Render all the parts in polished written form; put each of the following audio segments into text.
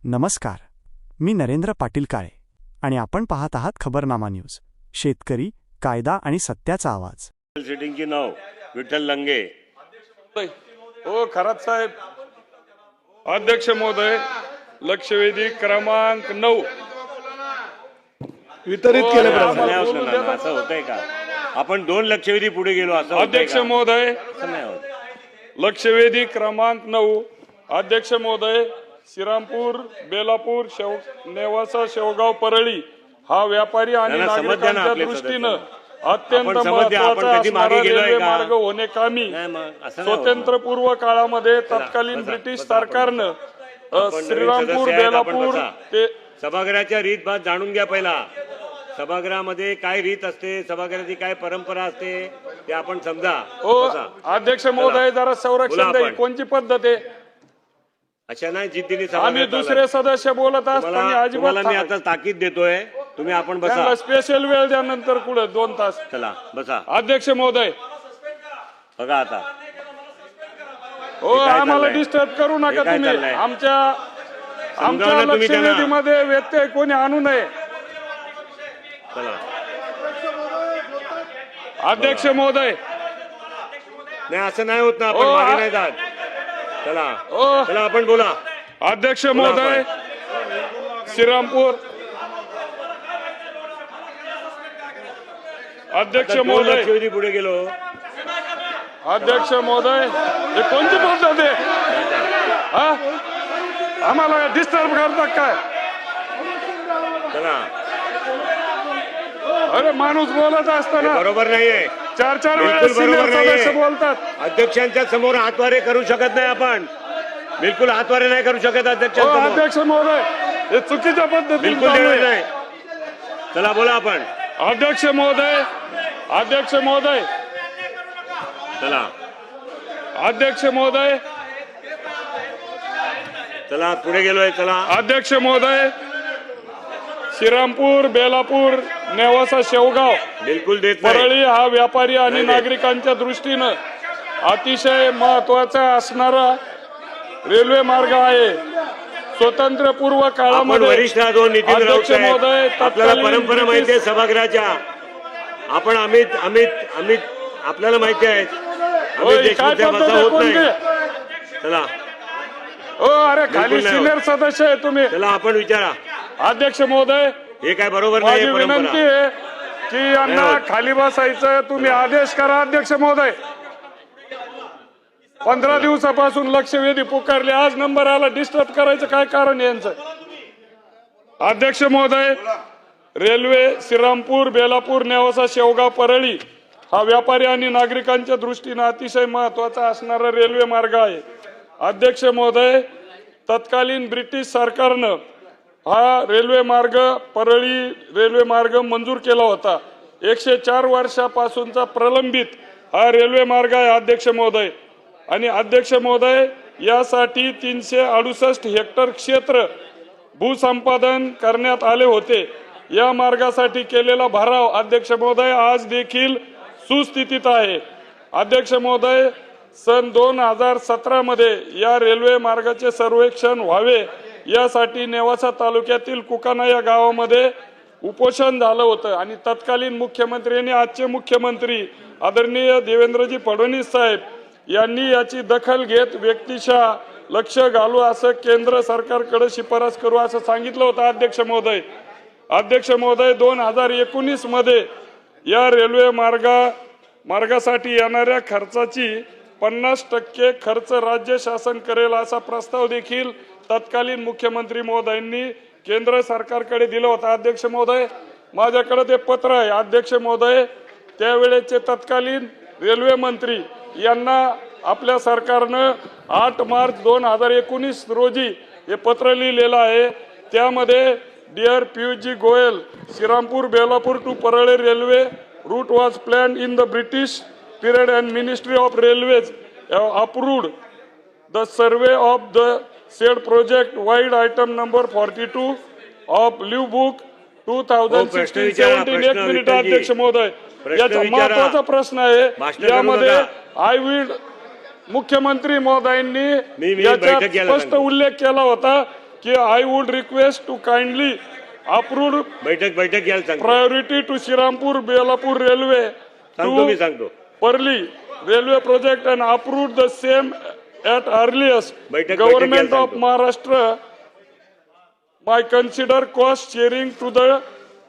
नमस्कार, मी नरेंद्र पाटील काळे आणि आपण पाहत आहात खबरनामा न्यूज. शेतकरी, कायदा आणि सत्याचा आवाज. सिटिंगचे नाव विठ्ठल लंगे. हो खरात साहेब. अध्यक्ष महोदय, लक्षवेधी क्रमांक 9 वितरित केले. असं होतंय का? आपण 2 लक्षवेधी पुढे गेलो असं. अध्यक्ष महोदय, नाही होत. लक्षवेधी क्रमांक 9. अध्यक्ष महोदय, श्रीरामपूर, बेलापूर, नेवासा, शेवगाव, परळी हा व्यापारी आणि नागरिकांच्या दृष्टीनं अत्यंत महत्त्वाचा असणारा रेल्वे मार्ग होणे कामी स्वातंत्र्यपूर्व काळामध्ये तत्कालीन ब्रिटिश सरकारनं श्रीरामपूर, बेलापूर ते सभागृहाच्या रीत भात जाणून घ्या. पहिला सभागृहामध्ये काय रीत असते, सभागृहाची काय परंपरा असते ते आपण समजा. अध्यक्ष महोदय, जरा संरक्षण द्या. कोणती पद्धत आहे? अशा नाही जिद्दीने आम्ही दुसरे सदस्य बोलत असताना अजिबात मी आता ताकीद देतोय. तुम्ही आपण बसा. स्पेशल वेळ द्या. नंतर पुढे 2 तास. चला बसा. अध्यक्ष महोदय, बघा आता. हो, आम्हाला डिस्टर्ब करू नका तुम्ही. आमच्या लक्षवेधीमध्ये व्यत्यय कोणी आणू नये. चला अध्यक्ष महोदय, नाही असं नाही होत ना. आपण मागे नाही जात. चला चला आपण बोला. अध्यक्ष महोदय, श्रीरामपूर. अध्यक्ष महोदय, लक्षवेधी पुढे गेलो. अध्यक्ष महोदय, हे कोणती पद्धत आहे? आम्हाला डिस्टर्ब करतात काय? चला. अरे माणूस बोलत असताना बरोबर नाहीये. 4 वेळेस सिनियर सदस्य बोलतात. अध्यक्षांच्या समोर हातवारे करू शकत नाही आपण. बिलकुल हातवारे नाही करू शकत अध्यक्षांसमोर. अध्यक्ष महोदय, हे चुकीच्या पद्धतीने बिलकुल नाही. चला बोला आपण. अध्यक्ष महोदय, अध्यक्ष महोदय, चला अध्यक्ष महोदय, चला पुढे गेलोय. चला अध्यक्ष महोदय, श्रीरामपूर, बेलापूर, नेवासा, शेवगाव, बिलकुल देत नाही. परळी हा व्यापारी आणि नागरिकांच्या दृष्टीनं अतिशय महत्वाचा असणारा रेल्वे मार्ग आहे. स्वातंत्र्यपूर्व काळामध्ये वरिष्ठ नितीन राऊत महोदय, आपल्याला परंपरा माहिती आहे सभागृहाच्या. आपण अमित आपल्याला माहिती आहे. चला. हो, अरे खाली सिनियर सदस्य आहे तुम्ही. चला आपण विचारा. अध्यक्ष महोदय, हे काय बरोबर माझी नाही. विनंती आहे की यांना खाली बसायचं. तुम्ही आदेश करा. अध्यक्ष महोदय, 15 दिवसापासून लक्षवेधी पुकारले. आज नंबर आला. डिस्टर्ब करायचं काय कारण यांचं? अध्यक्ष महोदय, रेल्वे श्रीरामपूर, बेलापूर, नेवासा, शेवगाव, परळी हा व्यापारी आणि नागरिकांच्या दृष्टीनं अतिशय महत्वाचा असणारा रेल्वे मार्ग आहे. अध्यक्ष महोदय, तत्कालीन ब्रिटिश सरकारनं हा रेल्वे मार्ग, परळी रेल्वे मार्ग मंजूर केला होता. 104 वर्षापासूनचा प्रलंबित हा रेल्वे मार्ग आहे. अध्यक्ष महोदय, आणि अध्यक्ष महोदय, यासाठी 368 हेक्टर क्षेत्र भूसंपादन करण्यात आले होते. या मार्गासाठी केलेला भराव अध्यक्ष महोदय आज देखील सुस्थितीत आहे. अध्यक्ष महोदय, सन 2017 मध्ये या रेल्वे मार्गाचे सर्वेक्षण व्हावे यासाठी नेवासा तालुक्यातील कुकाना या गावामध्ये उपोषण झालं होतं. आणि तत्कालीन मुख्यमंत्र्यांनी, आजचे मुख्यमंत्री आदरणीय देवेंद्रजी फडणवीस साहेब यांनी याची दखल घेत व्यक्तिशः लक्ष घालू असं केंद्र सरकारकडे शिफारस करू असं सांगितलं होतं. अध्यक्ष महोदय, अध्यक्ष महोदय, 2019 मध्ये या रेल्वे मार्गासाठी येणाऱ्या खर्चाची 50% खर्च राज्य शासन करेल असा प्रस्ताव देखील तत्कालीन मुख्यमंत्री महोदयांनी केंद्र सरकारकडे दिलं होतं. अध्यक्ष महोदय, माझ्याकडे ते पत्र आहे. अध्यक्ष महोदय, त्यावेळेचे तत्कालीन रेल्वे मंत्री यांना आपल्या सरकारनं 8 मार्च 2019 रोजी हे पत्र लिहिलेलं आहे. त्यामध्ये dear Piyush Goyal, Shrirampur, Belapur to Parli railway route was planned in the British period and Ministry of Railways approved the survey of the said project wide item number 42 of Live Book 2016-17. 1 minute अध्यक्ष महोदय, याचा महत्वाचा प्रश्न आहे. यामध्ये आय विल मुख्यमंत्री महोदयांनी याचा स्पष्ट उल्लेख केला होता की I would request to kindly approved बैठक घ्यायला सांगतो. Priority to Shrirampur Belapur railway मी सांगतो. Parli railway project and approved the same at earliest. बैठक Government घ्यायला of सांगतो. Maharashtra might consider cost sharing to the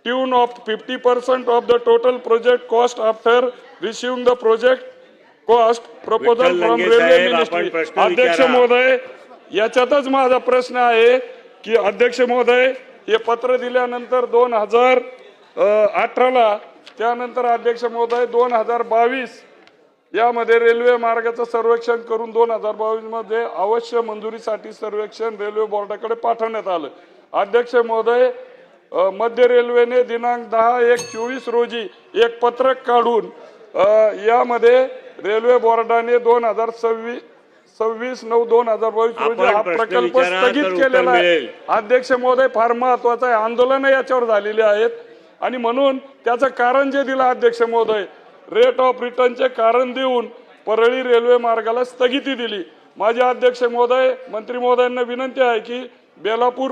tune of 50% of the total project cost after receiving the project cost proposal Vitthal from Lange railway Saheb, ministry. आपण प्रश्न अध्यक्ष विचारा. महोदय, याच्यातच माझा प्रश्न आहे की अध्यक्ष महोदय हे पत्र दिल्यानंतर 2018ला त्यानंतर अध्यक्ष महोदय 2022 यामध्ये रेल्वे मार्गाचं सर्वेक्षण करून 2022 मध्ये अवश्य मंजुरीसाठी सर्वेक्षण रेल्वे बोर्डाकडे पाठवण्यात आलं. अध्यक्ष महोदय, मध्य रेल्वेने दिनांक 10/1/24 रोजी एक पत्रक काढून यामध्ये रेल्वे बोर्डाने 26/9/2022 रोजी हा प्रकल्प स्थगित केलेला आहे. अध्यक्ष महोदय, फार महत्वाचं आहे, आंदोलन याच्यावर झालेले आहेत आणि म्हणून त्याचं कारण जे दिलं अध्यक्ष महोदय, रेट ऑफ रिटर्नचे कारण देऊन परळी रेल्वे मार्गाला स्थगिती दिली. माझे अध्यक्ष महोदय, मंत्री महोदयांना विनंती आहे की बेलापूर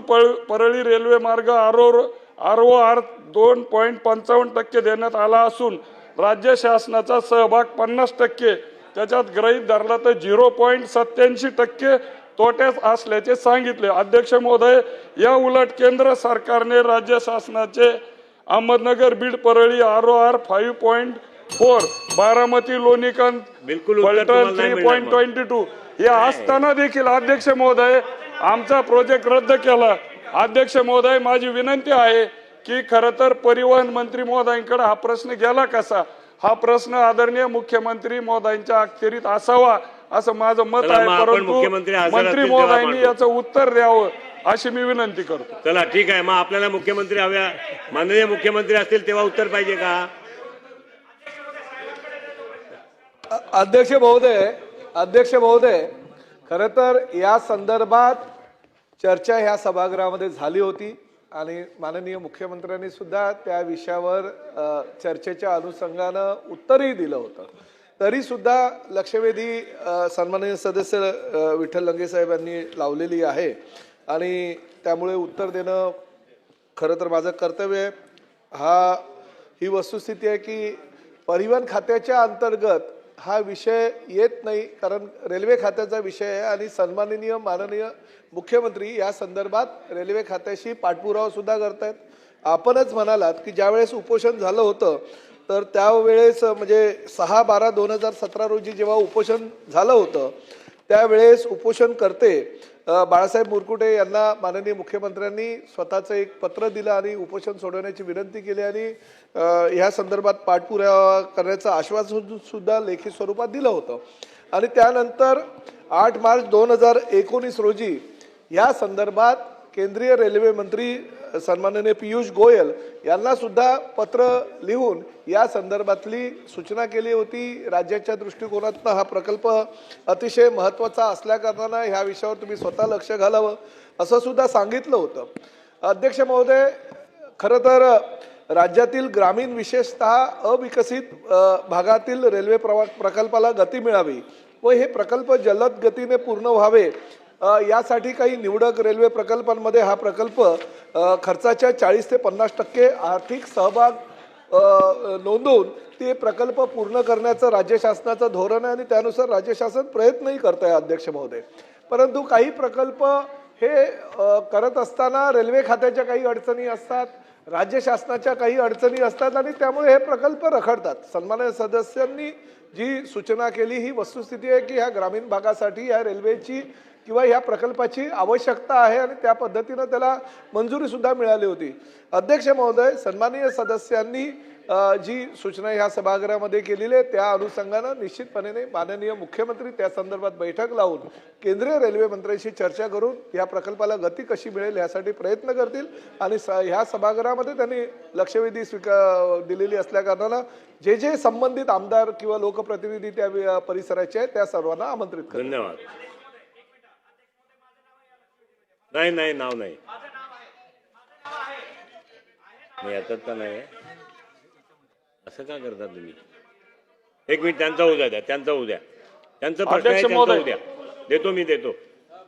परळी रेल्वे मार्ग ROR 2.55% देण्यात आला असून राज्य शासनाचा सहभाग 50%, त्याच्यात गृहीत धरला तर 0.87% तोट्यात असल्याचे सांगितले. अध्यक्ष महोदय, या उलट केंद्र सरकारने राज्य शासनाचे अहमदनगर बीड परळी ROR 5.4, बारामती लोणीकांत पलटण 3.22 हे असताना देखील अध्यक्ष महोदय आमचा प्रोजेक्ट रद्द केला. अध्यक्ष महोदय, माझी विनंती आहे की खरं तर परिवहन मंत्री महोदयांकडे हा प्रश्न गेला कसा, हा प्रश्न आदरणीय मुख्यमंत्री महोदयांच्या अखत्यारीत असावा असं माझं मत आहे. परंतु मंत्री महोदयांनी याचं उत्तर द्यावं अशी मी विनंती करतो. चला ठीक आहे, मग आपल्याला मुख्यमंत्री हव्या, माननीय मुख्यमंत्री असतील तेव्हा उत्तर पाहिजे का? अध्यक्ष महोदय, खरं तर या संदर्भात चर्चा ह्या सभागृहामध्ये झाली होती आणि माननीय मुख्यमंत्र्यांनी सुद्धा त्या विषयावर चर्चेच्या अनुषंगानं उत्तरही दिलं होतं. तरी सुद्धा लक्षवेधी सन्माननीय सदस्य विठ्ठल लंगे साहेबांनी लावलेली आहे आणि त्यामुळे उत्तर देणं खरं तर माझं कर्तव्य आहे. ही वस्तुस्थिती आहे की परिवहन खात्याच्या अंतर्गत हा विषय येत नाही, कारण रेल्वे खात्याचा विषय आहे आणि सन्माननीय माननीय मुख्यमंत्री या संदर्भात रेल्वे खात्याशी पाठपुरावा सुद्धा करतायत. आपणच म्हणालात की ज्यावेळेस उपोषण झालं होतं तर त्यावेळेस म्हणजे 6/12/2017 रोजी जेव्हा उपोषण झालं होतं त्यावेळेस उपोषणकर्ते बाळासाहेब मुरकुटे यांना माननीय मुख्यमंत्र्यांनी स्वतःचं एक पत्र दिलं आणि उपोषण सोडवण्याची विनंती केली आणि ह्या संदर्भात पाठपुरावा करण्याचं आश्वासन सुद्धा लेखी स्वरूपात दिलं होतं. आणि त्यानंतर 8 मार्च 2019 रोजी या संदर्भात केंद्रीय रेल्वे मंत्री सन्माननीय पियुष गोयल यांना सुद्धा पत्र लिहून या संदर्भातली सूचना केली होती. राज्याच्या दृष्टिकोनातून हा प्रकल्प अतिशय महत्त्वाचा असल्याकारणानं ह्या विषयावर तुम्ही स्वतः लक्ष घालावं असं सुद्धा सांगितलं होतं. अध्यक्ष महोदय, खरं तर राज्यातील ग्रामीण विशेषतः अविकसित भागातील रेल्वे प्रकल्पाला गती मिळावी व हे प्रकल्प जलद गतीने पूर्ण व्हावे यासाठी काही निवडक रेल्वे प्रकल्पांमध्ये हा प्रकल्प खर्चाच्या 40 ते 50% आर्थिक सहभाग नोंदवून ते प्रकल्प पूर्ण करण्याचं राज्य शासनाचं धोरण आहे आणि त्यानुसार राज्य शासन प्रयत्नही करत आहे. अध्यक्ष महोदय, परंतु काही प्रकल्प हे करत असताना रेल्वे खात्याच्या काही अडचणी असतात, राज्य शासनाच्या काही अडचणी असतात आणि त्यामुळे हे प्रकल्प रखडतात. सन्माननीय सदस्यांनी जी सूचना केली ही वस्तुस्थिती आहे की ह्या ग्रामीण भागासाठी ह्या रेल्वेची किंवा ह्या प्रकल्पाची आवश्यकता आहे आणि त्या पद्धतीनं त्याला मंजुरी सुद्धा मिळाली होती. अध्यक्ष महोदय, सन्माननीय सदस्यांनी जी सूचना ह्या सभागृहामध्ये केलेली आहे त्या अनुषंगानं निश्चितपणे माननीय मुख्यमंत्री त्या संदर्भात बैठक लावून केंद्रीय रेल्वे मंत्र्यांशी चर्चा करून या प्रकल्पाला गती कशी मिळेल यासाठी प्रयत्न करतील आणि ह्या सभागृहामध्ये त्यांनी लक्षवेधी दिलेली असल्याकारणानं जे संबंधित आमदार किंवा लोकप्रतिनिधी त्या परिसराचे आहेत त्या सर्वांना आमंत्रित करतील. धन्यवाद. नाही नाव नाही याच्यात का नाही असं का करता तुम्ही? एक मिनिट, त्यांचा उद्या द्या, त्यांचा प्रश्न आहे, त्यांचा उद्या देतो.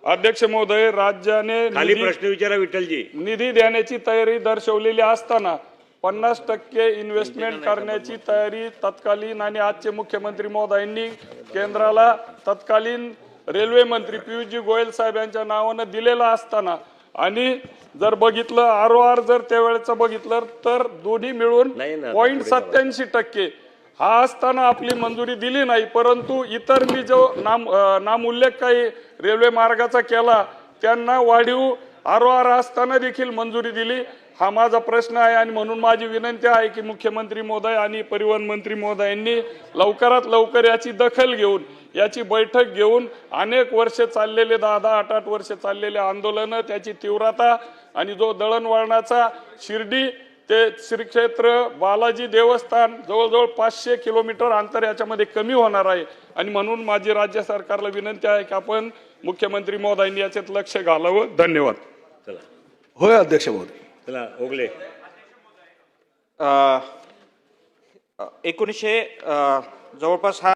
अध्यक्ष महोदय, राज्याने खाली प्रश्न विचारा विठ्ठलजी. निधी देण्याची तयारी दर्शवलेली असताना 50% इन्व्हेस्टमेंट करण्याची तयारी तत्कालीन आणि आजचे मुख्यमंत्री महोदयांनी केंद्राला तत्कालीन रेल्वे मंत्री पियुषजी गोयल साहेब यांच्या नावानं दिलेला असताना आणि जर बघितलं ROR जर त्यावेळेचं बघितलं तर दोन्ही मिळून नाही ना, 0.87% हा असताना आपली मंजुरी दिली नाही, परंतु इतर मी जो नामोल्लेख काही रेल्वे मार्गाचा केला त्यांना वाढीव ROR असताना देखील मंजुरी दिली. हा माझा प्रश्न आहे आणि म्हणून माझी विनंती आहे की मुख्यमंत्री महोदय आणि परिवहन मंत्री महोदयांनी लवकरात लवकर याची दखल घेऊन याची बैठक घेऊन अनेक वर्ष चाललेले 10-8 वर्ष चाललेले आंदोलन त्याची तीव्रता आणि जो दळणवळणाचा शिर्डी ते श्री क्षेत्र बालाजी देवस्थान जवळजवळ 500 किलोमीटर अंतर याच्यामध्ये कमी होणार आहे आणि म्हणून माझी राज्य सरकारला विनंती आहे की आपण मुख्यमंत्री महोदयांनी याच्यात लक्ष घालावं. धन्यवाद. चला होय अध्यक्ष महोदय. चला ओगले. 1900 जवळपास हा